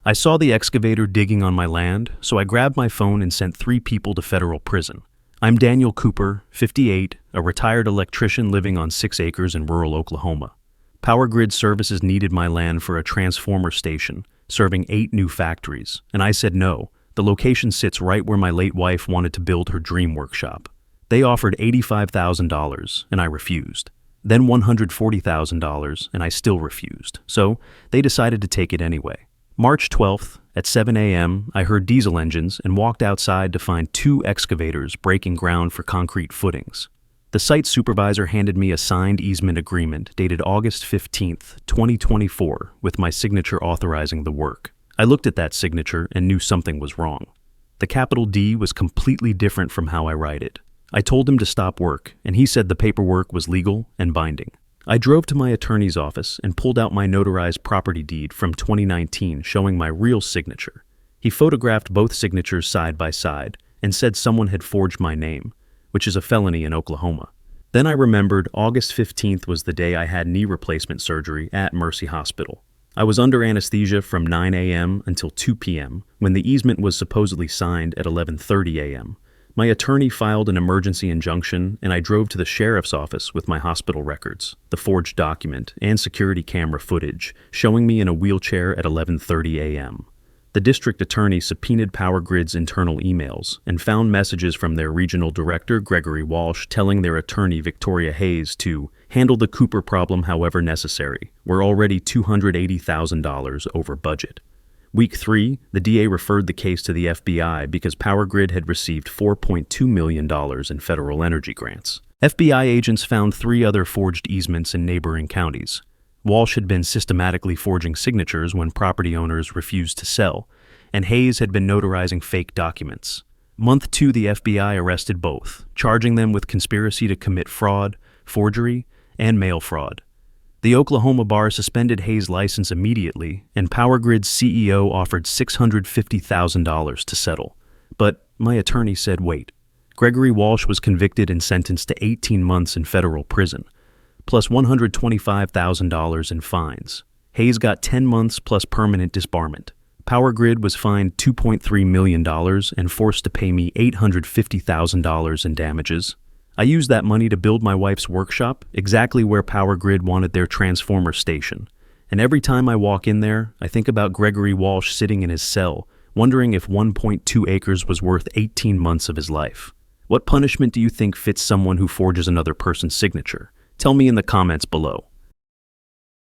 I saw the excavator digging on my land, so I grabbed my phone and sent 3 people to federal prison. I'm Daniel Cooper, 58, a retired electrician living on 6 acres in rural Oklahoma. Power Grid Services needed my land for a transformer station, serving 8 new factories, and I said no. The location sits right where my late wife wanted to build her dream workshop. They offered $85,000, and I refused. Then $140,000, and I still refused. So they decided to take it anyway. March 12th, at 7 a.m., I heard diesel engines and walked outside to find 2 excavators breaking ground for concrete footings. The site supervisor handed me a signed easement agreement dated August 15th, 2024, with my signature authorizing the work. I looked at that signature and knew something was wrong. The capital D was completely different from how I write it. I told him to stop work, and he said the paperwork was legal and binding. I drove to my attorney's office and pulled out my notarized property deed from 2019 showing my real signature. He photographed both signatures side by side and said someone had forged my name, which is a felony in Oklahoma. Then I remembered August 15th was the day I had knee replacement surgery at Mercy Hospital. I was under anesthesia from 9 a.m. until 2 p.m. when the easement was supposedly signed at 11:30 a.m. My attorney filed an emergency injunction, and I drove to the sheriff's office with my hospital records, the forged document, and security camera footage showing me in a wheelchair at 11:30 a.m. The district attorney subpoenaed Power Grid's internal emails and found messages from their regional director, Gregory Walsh, telling their attorney, Victoria Hayes, to handle the Cooper problem however necessary. We're already $280,000 over budget. Week 3, the DA referred the case to the FBI because Power Grid had received $4.2 million in federal energy grants. FBI agents found 3 other forged easements in neighboring counties. Walsh had been systematically forging signatures when property owners refused to sell, and Hayes had been notarizing fake documents. Month 2, the FBI arrested both, charging them with conspiracy to commit fraud, forgery, and mail fraud. The Oklahoma bar suspended Hayes' license immediately, and Power Grid's CEO offered $650,000 to settle. But my attorney said wait. Gregory Walsh was convicted and sentenced to 18 months in federal prison, plus $125,000 in fines. Hayes got 10 months plus permanent disbarment. Power Grid was fined $2.3 million and forced to pay me $850,000 in damages. I used that money to build my wife's workshop, exactly where Power Grid wanted their transformer station. And every time I walk in there, I think about Gregory Walsh sitting in his cell, wondering if 1.2 acres was worth 18 months of his life. What punishment do you think fits someone who forges another person's signature? Tell me in the comments below.